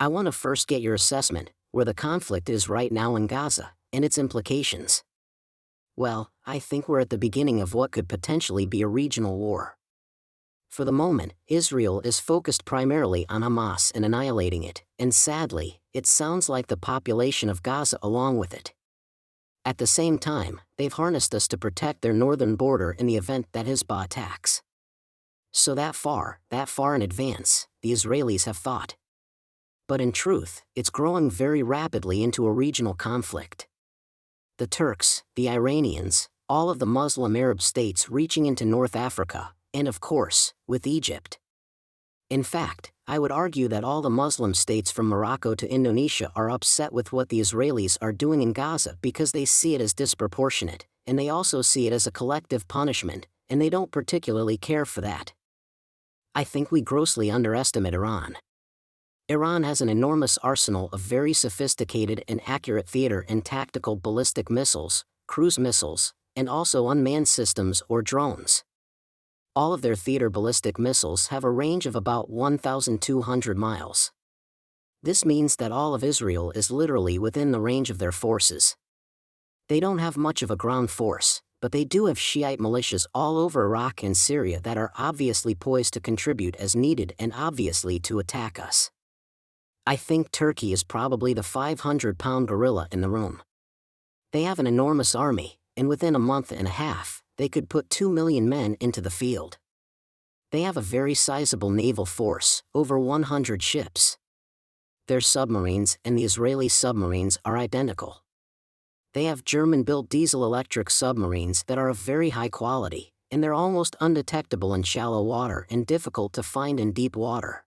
I want to first get your assessment, where the conflict is right now in Gaza, and its implications. Well, I think we're at the beginning of what could potentially be a regional war. For the moment, Israel is focused primarily on Hamas and annihilating it, and sadly, it sounds like the population of Gaza along with it. At the same time, they've harnessed us to protect their northern border in the event that Hezbollah attacks. So that far in advance, the Israelis have thought. But in truth, it's growing very rapidly into a regional conflict. The Turks, the Iranians, all of the Muslim Arab states reaching into North Africa, and of course, with Egypt. In fact, I would argue that all the Muslim states from Morocco to Indonesia are upset with what the Israelis are doing in Gaza because they see it as disproportionate, and they also see it as a collective punishment, and they don't particularly care for that. I think we grossly underestimate Iran. Iran has an enormous arsenal of very sophisticated and accurate theater and tactical ballistic missiles, cruise missiles, and also unmanned systems or drones. All of their theater ballistic missiles have a range of about 1,200 miles. This means that all of Israel is literally within the range of their forces. They don't have much of a ground force, but they do have Shiite militias all over Iraq and Syria that are obviously poised to contribute as needed and obviously to attack us. I think Turkey is probably the 500-pound gorilla in the room. They have an enormous army, and within a month and a half, they could put 2 million men into the field. They have a very sizable naval force, over 100 ships. Their submarines and the Israeli submarines are identical. They have German-built diesel-electric submarines that are of very high quality, and they're almost undetectable in shallow water and difficult to find in deep water.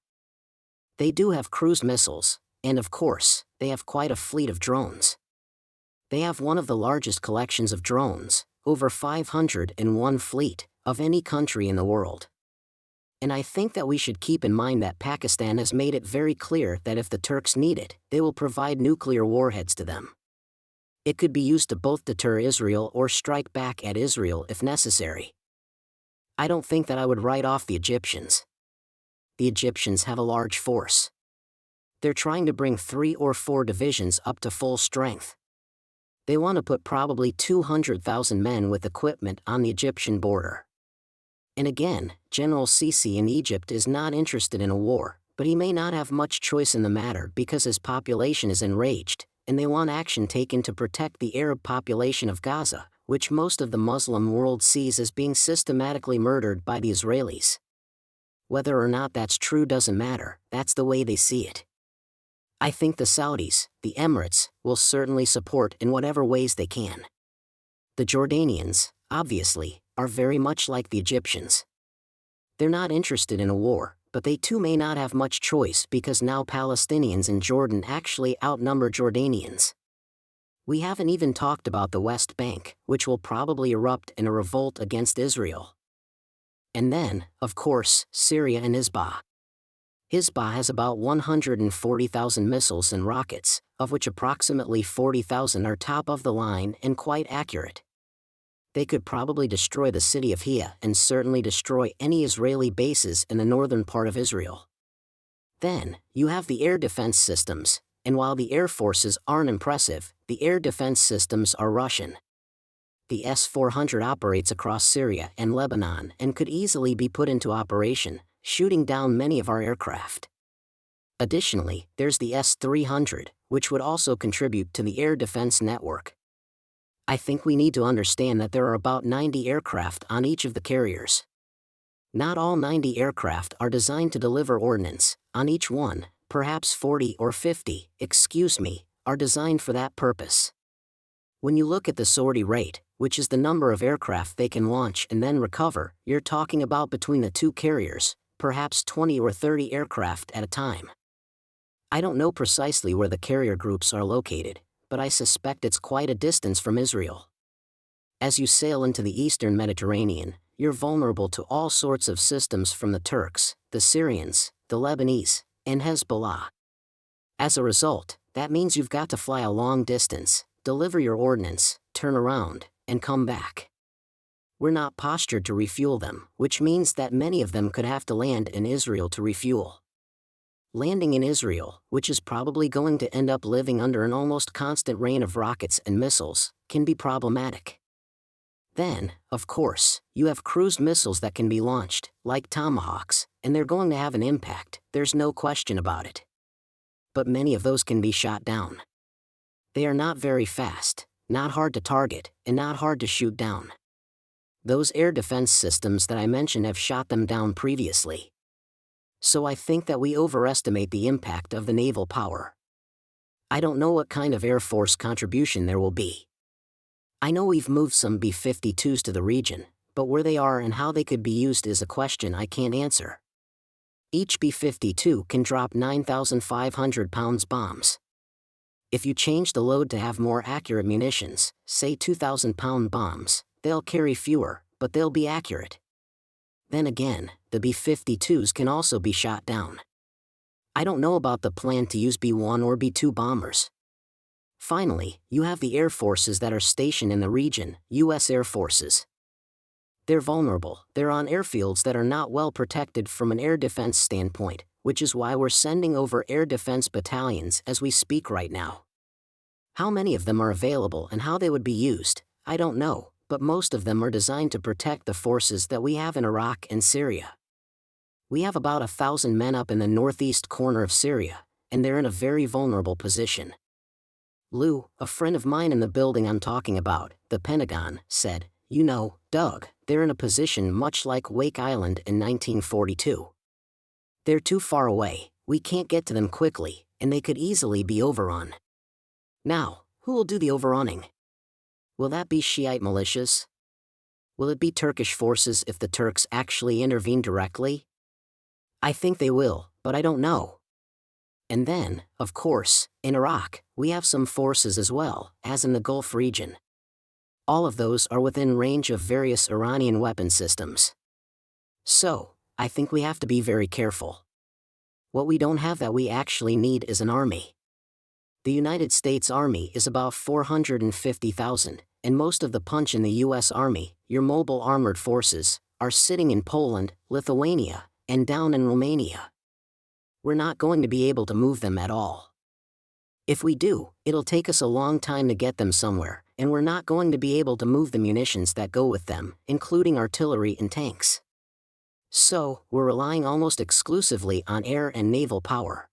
They do have cruise missiles, and of course, they have quite a fleet of drones. They have one of the largest collections of drones, over 501 fleet, of any country in the world. And I think that we should keep in mind that Pakistan has made it very clear that if the Turks need it, they will provide nuclear warheads to them. It could be used to both deter Israel or strike back at Israel if necessary. I don't think that I would write off the Egyptians. The Egyptians have a large force. They're trying to bring 3 or 4 divisions up to full strength. They want to put probably 200,000 men with equipment on the Egyptian border. And again, General Sisi in Egypt is not interested in a war, but he may not have much choice in the matter because his population is enraged, and they want action taken to protect the Arab population of Gaza, which most of the Muslim world sees as being systematically murdered by the Israelis. Whether or not that's true doesn't matter, that's the way they see it. I think the Saudis, the Emirates, will certainly support in whatever ways they can. The Jordanians, obviously, are very much like the Egyptians. They're not interested in a war, but they too may not have much choice because now Palestinians in Jordan actually outnumber Jordanians. We haven't even talked about the West Bank, which will probably erupt in a revolt against Israel. And then, of course, Syria and Hezbollah. Hezbollah has about 140,000 missiles and rockets, of which approximately 40,000 are top of the line and quite accurate. They could probably destroy the city of Hia and certainly destroy any Israeli bases in the northern part of Israel. Then, you have the air defense systems, and while the air forces aren't impressive, the air defense systems are Russian. The S-400 operates across Syria and Lebanon and could easily be put into operation, shooting down many of our aircraft. Additionally, there's the S-300, which would also contribute to the air defense network. I think we need to understand that there are about 90 aircraft on each of the carriers. Not all 90 aircraft are designed to deliver ordnance. On each one, perhaps 40 or 50, are designed for that purpose. When you look at the sortie rate, which is the number of aircraft they can launch and then recover, you're talking about between the two carriers, perhaps 20 or 30 aircraft at a time. I don't know precisely where the carrier groups are located, but I suspect it's quite a distance from Israel. As you sail into the eastern Mediterranean, you're vulnerable to all sorts of systems from the Turks, the Syrians, the Lebanese, and Hezbollah. As a result, that means you've got to fly a long distance, deliver your ordnance, turn around, and come back. We're not postured to refuel them, which means that many of them could have to land in Israel to refuel. Landing in Israel, which is probably going to end up living under an almost constant rain of rockets and missiles, can be problematic. Then, of course, you have cruise missiles that can be launched, like Tomahawks, and they're going to have an impact, there's no question about it. But many of those can be shot down. They are not very fast, not hard to target, and not hard to shoot down. Those air defense systems that I mentioned have shot them down previously. So I think that we overestimate the impact of the naval power. I don't know what kind of Air Force contribution there will be. I know we've moved some B-52s to the region, but where they are and how they could be used is a question I can't answer. Each B-52 can drop 9,500 pounds bombs. If you change the load to have more accurate munitions, say 2,000-pound bombs, they'll carry fewer, but they'll be accurate. Then again, the B-52s can also be shot down. I don't know about the plan to use B-1 or B-2 bombers. Finally, you have the air forces that are stationed in the region, U.S. Air Forces. They're vulnerable, they're on airfields that are not well protected from an air defense standpoint, which is why we're sending over air defense battalions as we speak right now. How many of them are available and how they would be used, I don't know, but most of them are designed to protect the forces that we have in Iraq and Syria. We have about 1,000 men up in the northeast corner of Syria, and they're in a very vulnerable position. Lou, a friend of mine in the building I'm talking about, the Pentagon, said, "You know, Doug, they're in a position much like Wake Island in 1942. They're too far away, we can't get to them quickly, and they could easily be overrun." Now, who will do the overrunning? Will that be Shiite militias? Will it be Turkish forces if the Turks actually intervene directly? I think they will, but I don't know. And then, of course, in Iraq, we have some forces as well, as in the Gulf region. All of those are within range of various Iranian weapon systems. So, I think we have to be very careful. What we don't have that we actually need is an army. The United States Army is about 450,000, and most of the punch in the U.S. Army, your mobile armored forces, are sitting in Poland, Lithuania, and down in Romania. We're not going to be able to move them at all. If we do, it'll take us a long time to get them somewhere, and we're not going to be able to move the munitions that go with them, including artillery and tanks. So, we're relying almost exclusively on air and naval power.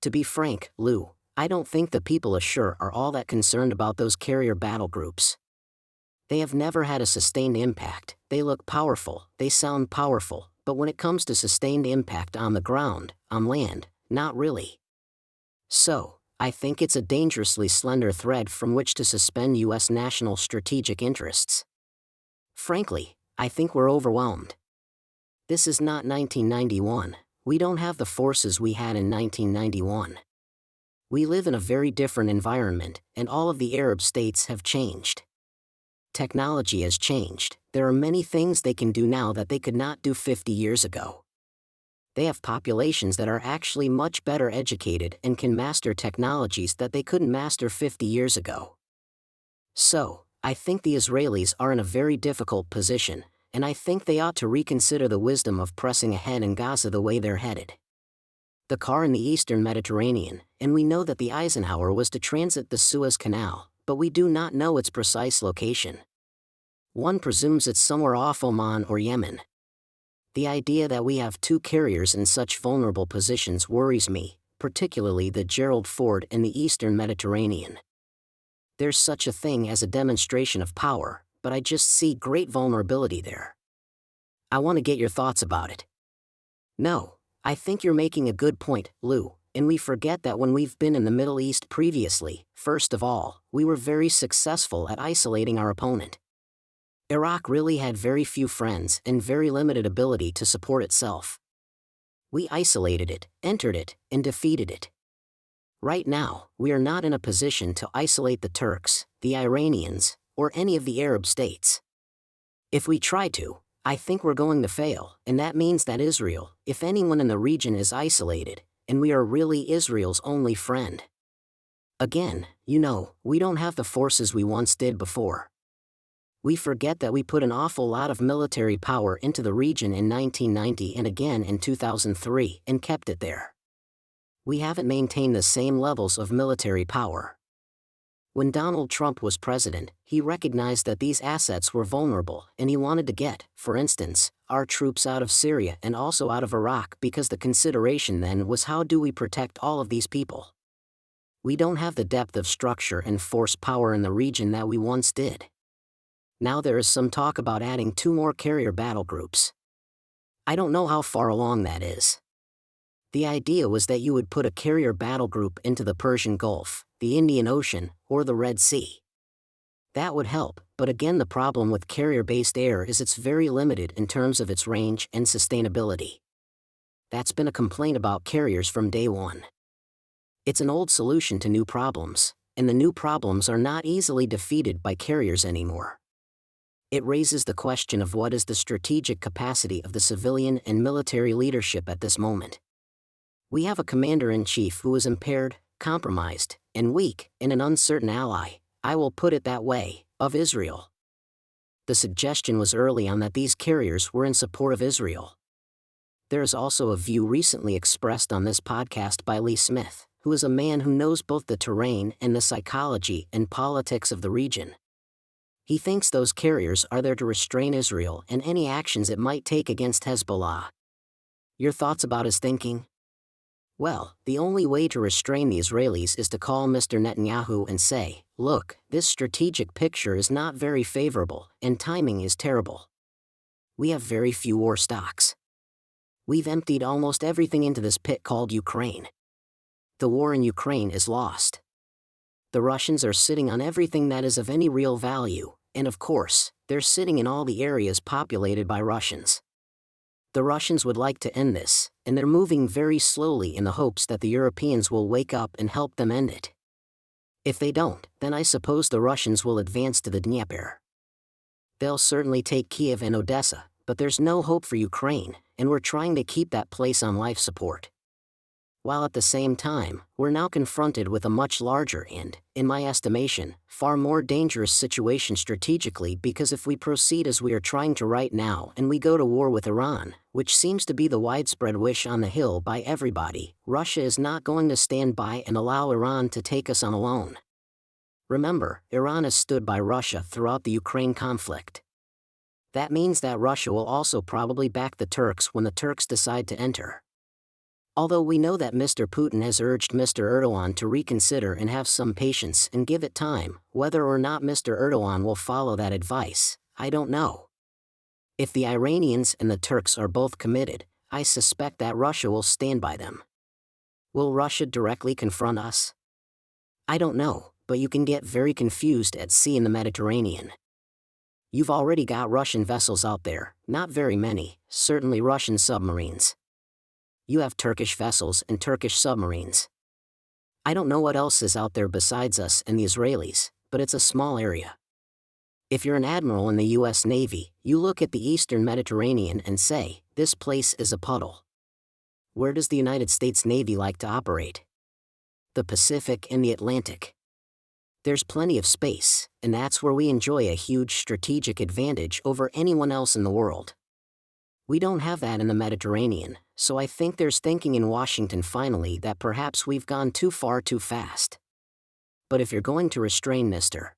To be frank, Lou, I don't think the people ashore are all that concerned about those carrier battle groups. They have never had a sustained impact, they look powerful, they sound powerful, but when it comes to sustained impact on the ground, on land, not really. So, I think it's a dangerously slender thread from which to suspend U.S. national strategic interests. Frankly, I think we're overwhelmed. This is not 1991, we don't have the forces we had in 1991. We live in a very different environment, and all of the Arab states have changed. Technology has changed, there are many things they can do now that they could not do 50 years ago. They have populations that are actually much better educated and can master technologies that they couldn't master 50 years ago. So, I think the Israelis are in a very difficult position, and I think they ought to reconsider the wisdom of pressing ahead in Gaza the way they're headed. The car in the eastern Mediterranean, and we know that the Eisenhower was to transit the Suez Canal, but we do not know its precise location. One presumes it's somewhere off Oman or Yemen. The idea that we have two carriers in such vulnerable positions worries me, particularly the Gerald Ford in the eastern Mediterranean. There's such a thing as a demonstration of power, but I just see great vulnerability there. I want to get your thoughts about it. No, I think you're making a good point, Lou, and we forget that when we've been in the Middle East previously, first of all, we were very successful at isolating our opponent. Iraq really had very few friends and very limited ability to support itself. We isolated it, entered it, and defeated it. Right now, we are not in a position to isolate the Turks, the Iranians, or any of the Arab states. If we try to, I think we're going to fail, and that means that Israel, if anyone in the region, is isolated, and we are really Israel's only friend. Again, you know, we don't have the forces we once did before. We forget that we put an awful lot of military power into the region in 1990 and again in 2003 and kept it there. We haven't maintained the same levels of military power. When Donald Trump was president, he recognized that these assets were vulnerable, and he wanted to get, for instance, our troops out of Syria and also out of Iraq because the consideration then was how do we protect all of these people? We don't have the depth of structure and force power in the region that we once did. Now there is some talk about adding 2 more carrier battle groups. I don't know how far along that is. The idea was that you would put a carrier battle group into the Persian Gulf, the Indian Ocean, or the Red Sea. That would help, but again the problem with carrier-based air is it's very limited in terms of its range and sustainability. That's been a complaint about carriers from day one. It's an old solution to new problems, and the new problems are not easily defeated by carriers anymore. It raises the question of what is the strategic capacity of the civilian and military leadership at this moment. We have a commander-in-chief who is impaired, compromised, and weak, and an uncertain ally, I will put it that way, of Israel. The suggestion was early on that these carriers were in support of Israel. There is also a view recently expressed on this podcast by Lee Smith, who is a man who knows both the terrain and the psychology and politics of the region. He thinks those carriers are there to restrain Israel and any actions it might take against Hezbollah. Your thoughts about his thinking? Well, the only way to restrain the Israelis is to call Mr. Netanyahu and say, look, this strategic picture is not very favorable, and timing is terrible. We have very few war stocks. We've emptied almost everything into this pit called Ukraine. The war in Ukraine is lost. The Russians are sitting on everything that is of any real value, and of course, they're sitting in all the areas populated by Russians. The Russians would like to end this, and they're moving very slowly in the hopes that the Europeans will wake up and help them end it. If they don't, then I suppose the Russians will advance to the Dnieper. They'll certainly take Kiev and Odessa, but there's no hope for Ukraine, and we're trying to keep that place on life support. While at the same time, we're now confronted with a much larger and, in my estimation, far more dangerous situation strategically because if we proceed as we are trying to right now and we go to war with Iran, which seems to be the widespread wish on the Hill by everybody, Russia is not going to stand by and allow Iran to take us on alone. Remember, Iran has stood by Russia throughout the Ukraine conflict. That means that Russia will also probably back the Turks when the Turks decide to enter. Although we know that Mr. Putin has urged Mr. Erdogan to reconsider and have some patience and give it time, whether or not Mr. Erdogan will follow that advice, I don't know. If the Iranians and the Turks are both committed, I suspect that Russia will stand by them. Will Russia directly confront us? I don't know, but you can get very confused at sea in the Mediterranean. You've already got Russian vessels out there, not very many, certainly Russian submarines. You have Turkish vessels and Turkish submarines. I don't know what else is out there besides us and the Israelis, but it's a small area. If you're an admiral in the US Navy, you look at the Eastern Mediterranean and say, this place is a puddle. Where does the United States Navy like to operate? The Pacific and the Atlantic. There's plenty of space, and that's where we enjoy a huge strategic advantage over anyone else in the world. We don't have that in the Mediterranean, so I think there's thinking in Washington finally that perhaps we've gone too far too fast. But if you're going to restrain Mr.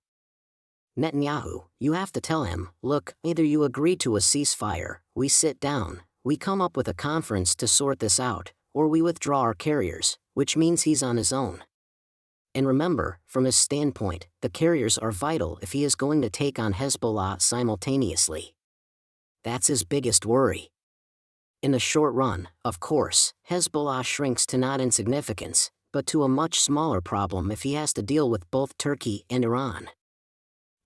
Netanyahu, you have to tell him, look, either you agree to a ceasefire, we sit down, we come up with a conference to sort this out, or we withdraw our carriers, which means he's on his own. And remember, from his standpoint, the carriers are vital if he is going to take on Hezbollah simultaneously. That's his biggest worry. In the short run, of course, Hezbollah shrinks to not insignificance, but to a much smaller problem if he has to deal with both Turkey and Iran.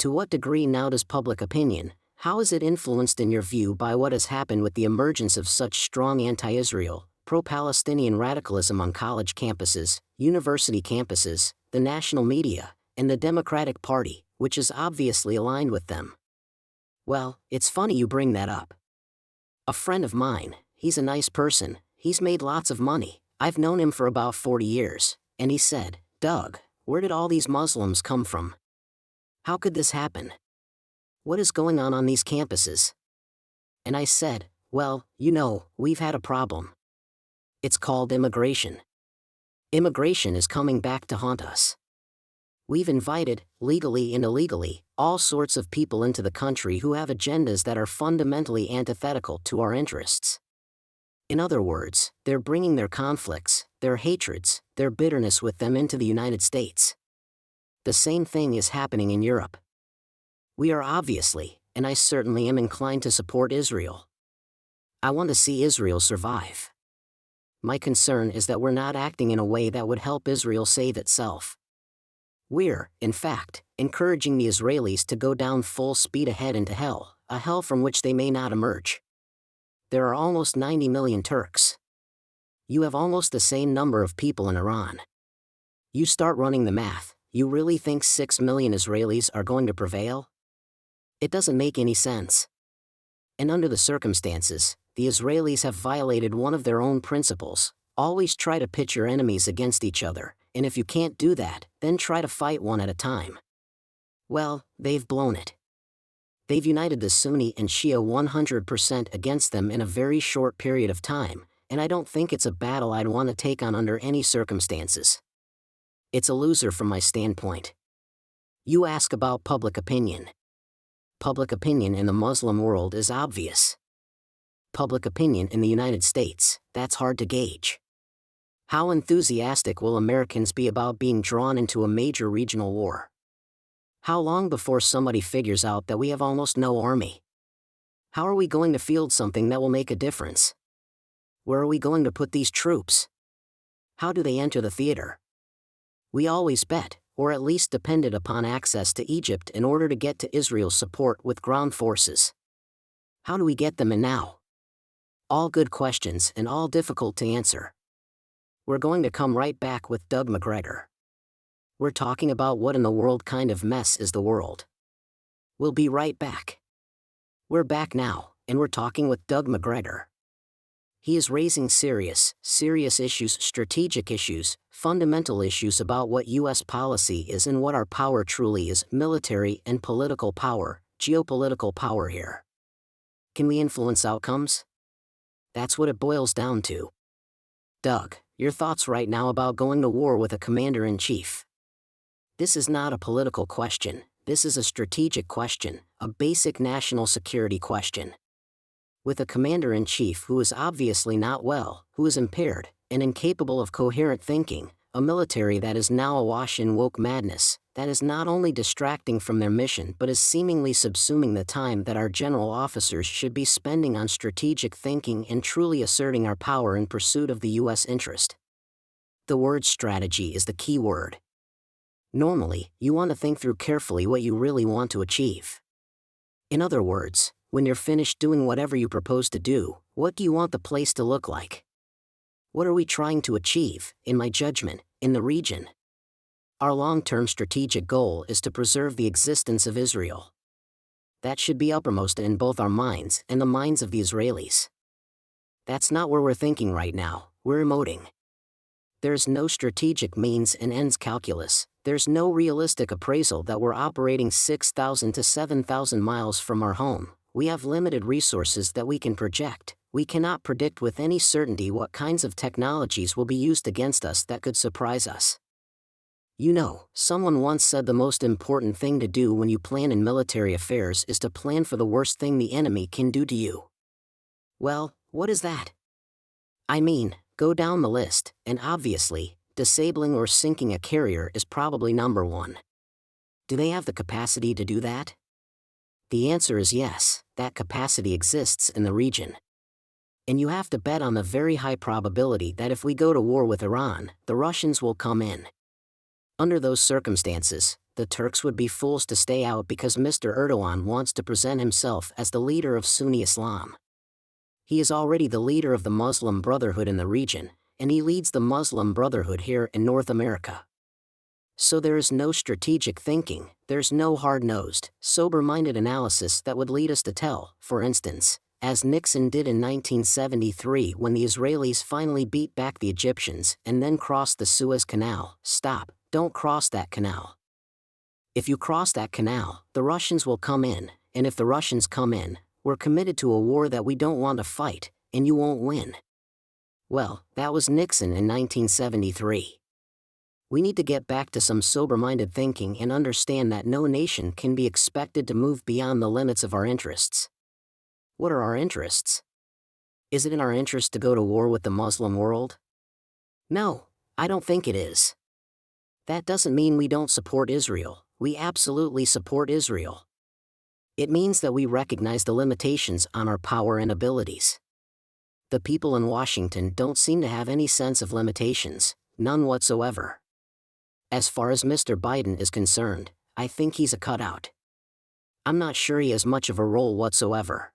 To what degree now does public opinion, how is it influenced in your view by what has happened with the emergence of such strong anti-Israel, pro-Palestinian radicalism on college campuses, university campuses, the national media, and the Democratic Party, which is obviously aligned with them? Well, it's funny you bring that up. A friend of mine, he's a nice person, he's made lots of money, I've known him for about 40 years, and he said, Doug, where did all these Muslims come from? How could this happen? What is going on these campuses? And I said, well, you know, we've had a problem. It's called immigration. Immigration is coming back to haunt us. We've invited, legally and illegally, all sorts of people into the country who have agendas that are fundamentally antithetical to our interests. In other words, they're bringing their conflicts, their hatreds, their bitterness with them into the United States. The same thing is happening in Europe. We are obviously, and I certainly am inclined to support Israel. I want to see Israel survive. My concern is that we're not acting in a way that would help Israel save itself. We're, in fact, encouraging the Israelis to go down full speed ahead into hell, a hell from which they may not emerge. There are almost 90 million Turks. You have almost the same number of people in Iran. You start running the math, you really think 6 million Israelis are going to prevail? It doesn't make any sense. And under the circumstances, the Israelis have violated one of their own principles: always try to pit your enemies against each other, and if you can't do that, then try to fight one at a time. Well, they've blown it. They've united the Sunni and Shia 100% against them in a very short period of time, and I don't think it's a battle I'd want to take on under any circumstances. It's a loser from my standpoint. You ask about public opinion. Public opinion in the Muslim world is obvious. Public opinion in the United States, that's hard to gauge. How enthusiastic will Americans be about being drawn into a major regional war? How long before somebody figures out that we have almost no army? How are we going to field something that will make a difference? Where are we going to put these troops? How do they enter the theater? We always bet, or at least depended upon access to Egypt in order to get to Israel's support with ground forces. How do we get them in now? All good questions and all difficult to answer. We're going to come right back with Doug McGregor. We're talking about what in the world kind of mess is the world. We'll be right back. We're back now, and we're talking with Doug McGregor. He is raising serious issues, strategic issues, fundamental issues about what U.S. policy is and what our power truly is: military and political power, geopolitical power here. Can we influence outcomes? That's what it boils down to. Doug, your thoughts right now about going to war with a commander-in-chief? This is not a political question, this is a strategic question, a basic national security question. With a commander-in-chief who is obviously not well, who is impaired, and incapable of coherent thinking, a military that is now awash in woke madness, that is not only distracting from their mission but is seemingly subsuming the time that our general officers should be spending on strategic thinking and truly asserting our power in pursuit of the U.S. interest. The word strategy is the key word. Normally, you want to think through carefully what you really want to achieve. In other words, when you're finished doing whatever you propose to do, what do you want the place to look like? What are we trying to achieve, in my judgment, in the region? Our long-term strategic goal is to preserve the existence of Israel. That should be uppermost in both our minds and the minds of the Israelis. That's not where we're thinking right now, we're emoting. There's no strategic means and ends calculus, there's no realistic appraisal that we're operating 6,000 to 7,000 miles from our home. We have limited resources that we can project. We cannot predict with any certainty what kinds of technologies will be used against us that could surprise us. You know, someone once said the most important thing to do when you plan in military affairs is to plan for the worst thing the enemy can do to you. Well, what is that? I mean, go down the list, and obviously, disabling or sinking a carrier is probably number one. Do they have the capacity to do that? The answer is yes, that capacity exists in the region. And you have to bet on the very high probability that if we go to war with Iran, the Russians will come in. Under those circumstances, the Turks would be fools to stay out because Mr. Erdogan wants to present himself as the leader of Sunni Islam. He is already the leader of the Muslim Brotherhood in the region, and he leads the Muslim Brotherhood here in North America. So there is no strategic thinking, there's no hard-nosed, sober-minded analysis that would lead us to tell, for instance, as Nixon did in 1973 when the Israelis finally beat back the Egyptians and then crossed the Suez Canal, stop, don't cross that canal. If you cross that canal, the Russians will come in, and if the Russians come in, we're committed to a war that we don't want to fight, and you won't win. Well, that was Nixon in 1973. We need to get back to some sober-minded thinking and understand that no nation can be expected to move beyond the limits of our interests. What are our interests? Is it in our interest to go to war with the Muslim world? No, I don't think it is. That doesn't mean we don't support Israel. We absolutely support Israel. It means that we recognize the limitations on our power and abilities. The people in Washington don't seem to have any sense of limitations, none whatsoever. As far as Mr. Biden is concerned, I think he's a cutout. I'm not sure he has much of a role whatsoever.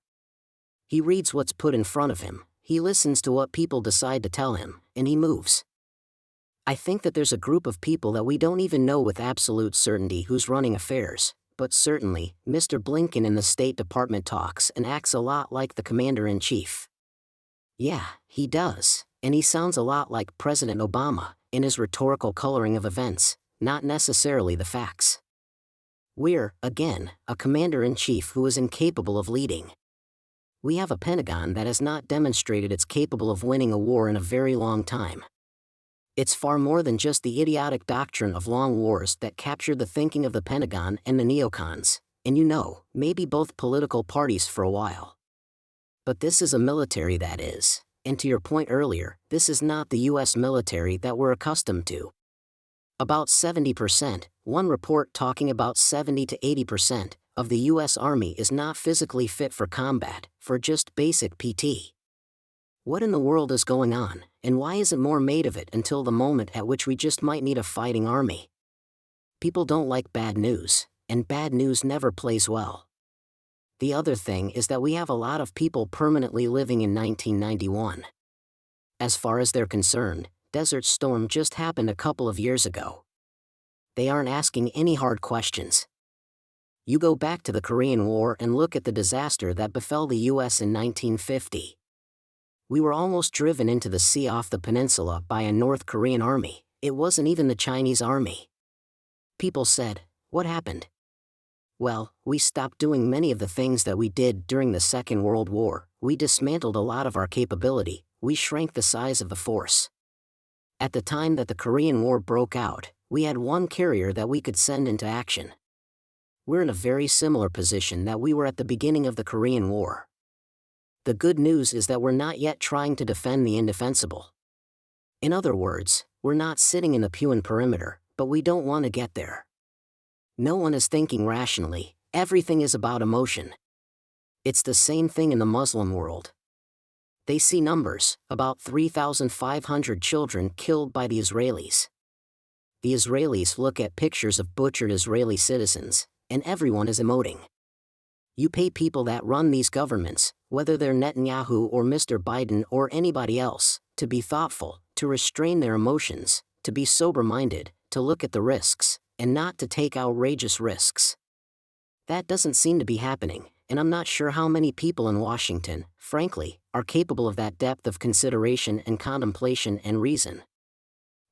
He reads what's put in front of him, he listens to what people decide to tell him, and he moves. I think that there's a group of people that we don't even know with absolute certainty who's running affairs, but certainly, Mr. Blinken in the State Department talks and acts a lot like the Commander-in-Chief. Yeah, he does, and he sounds a lot like President Obama in his rhetorical coloring of events, not necessarily the facts. We're, again, a Commander-in-Chief who is incapable of leading. We have a Pentagon that has not demonstrated it's capable of winning a war in a very long time. It's far more than just the idiotic doctrine of long wars that captured the thinking of the Pentagon and the neocons, and maybe both political parties for a while. But this is a military that is, and to your point earlier, this is not the US military that we're accustomed to. About 70%, one report talking about 70 to 80%, of the US Army is not physically fit for combat, for just basic PT. What in the world is going on, and why isn't more made of it until the moment at which we just might need a fighting army? People don't like bad news, and bad news never plays well. The other thing is that we have a lot of people permanently living in 1991. As far as they're concerned, Desert Storm just happened a couple of years ago. They aren't asking any hard questions. You go back to the Korean War and look at the disaster that befell the US in 1950. We were almost driven into the sea off the peninsula by a North Korean army. It wasn't even the Chinese army. People said, "What happened?" Well, we stopped doing many of the things that we did during the Second World War. We dismantled a lot of our capability. We shrank the size of the force. At the time that the Korean War broke out, we had one carrier that we could send into action. We're in a very similar position that we were at the beginning of the Korean War. The good news is that we're not yet trying to defend the indefensible. In other words, we're not sitting in the Puan perimeter, but we don't want to get there. No one is thinking rationally, everything is about emotion. It's the same thing in the Muslim world. They see numbers, about 3,500 children killed by the Israelis. The Israelis look at pictures of butchered Israeli citizens, and everyone is emoting. You pay people that run these governments, whether they're Netanyahu or Mr. Biden or anybody else, to be thoughtful, to restrain their emotions, to be sober-minded, to look at the risks, and not to take outrageous risks. That doesn't seem to be happening, and I'm not sure how many people in Washington, frankly, are capable of that depth of consideration and contemplation and reason.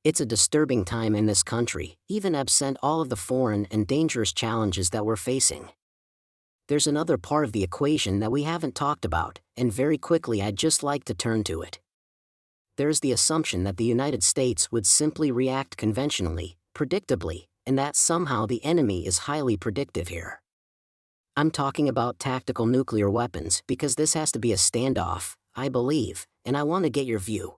It's a disturbing time in this country, even absent all of the foreign and dangerous challenges that we're facing. There's another part of the equation that we haven't talked about, and very quickly I'd just like to turn to it. There's the assumption that the United States would simply react conventionally, predictably, and that somehow the enemy is highly predictive here. I'm talking about tactical nuclear weapons because this has to be a standoff, I believe, and I want to get your view.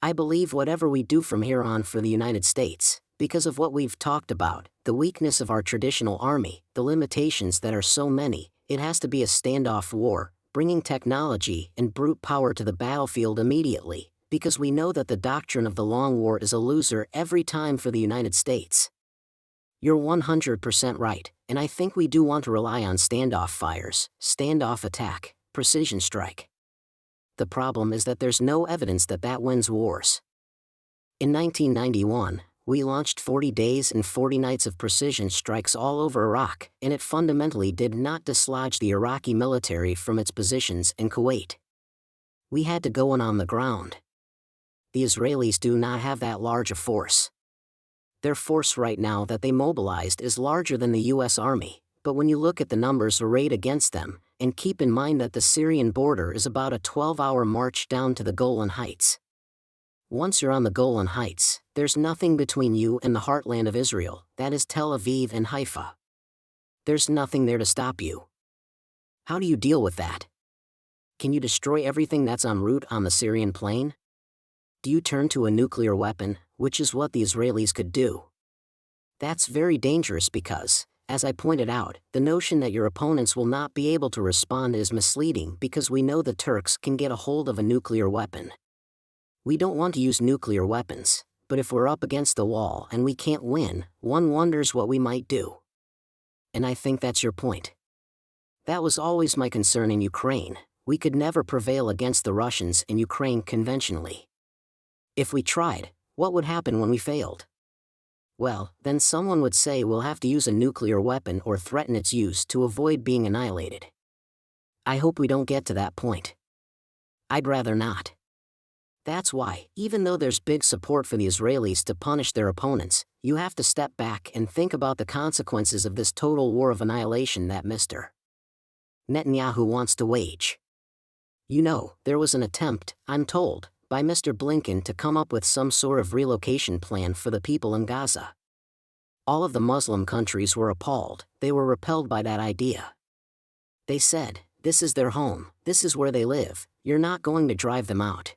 I believe whatever we do from here on for the United States, because of what we've talked about, the weakness of our traditional army, the limitations that are so many, it has to be a standoff war, bringing technology and brute power to the battlefield immediately, because we know that the doctrine of the long war is a loser every time for the United States. You're 100% right, and I think we do want to rely on standoff fires, standoff attack, precision strike. The problem is that there's no evidence that that wins wars. In 1991, we launched 40 days and 40 nights of precision strikes all over Iraq, and it fundamentally did not dislodge the Iraqi military from its positions in Kuwait. We had to go in on the ground. The Israelis do not have that large a force. Their force right now that they mobilized is larger than the US Army, but when you look at the numbers arrayed against them, and keep in mind that the Syrian border is about a 12-hour march down to the Golan Heights. Once you're on the Golan Heights, there's nothing between you and the heartland of Israel, that is Tel Aviv and Haifa. There's nothing there to stop you. How do you deal with that? Can you destroy everything that's en route on the Syrian plain? Do you turn to a nuclear weapon, which is what the Israelis could do? That's very dangerous because, as I pointed out, the notion that your opponents will not be able to respond is misleading because we know the Turks can get a hold of a nuclear weapon. We don't want to use nuclear weapons, but if we're up against the wall and we can't win, one wonders what we might do. And I think that's your point. That was always my concern in Ukraine. We could never prevail against the Russians in Ukraine conventionally. If we tried, what would happen when we failed? Well, then someone would say we'll have to use a nuclear weapon or threaten its use to avoid being annihilated. I hope we don't get to that point. I'd rather not. That's why, even though there's big support for the Israelis to punish their opponents, you have to step back and think about the consequences of this total war of annihilation that Mr. Netanyahu wants to wage. You know, there was an attempt, I'm told, by Mr. Blinken to come up with some sort of relocation plan for the people in Gaza. All of the Muslim countries were appalled, they were repelled by that idea. They said, this is their home, this is where they live, you're not going to drive them out.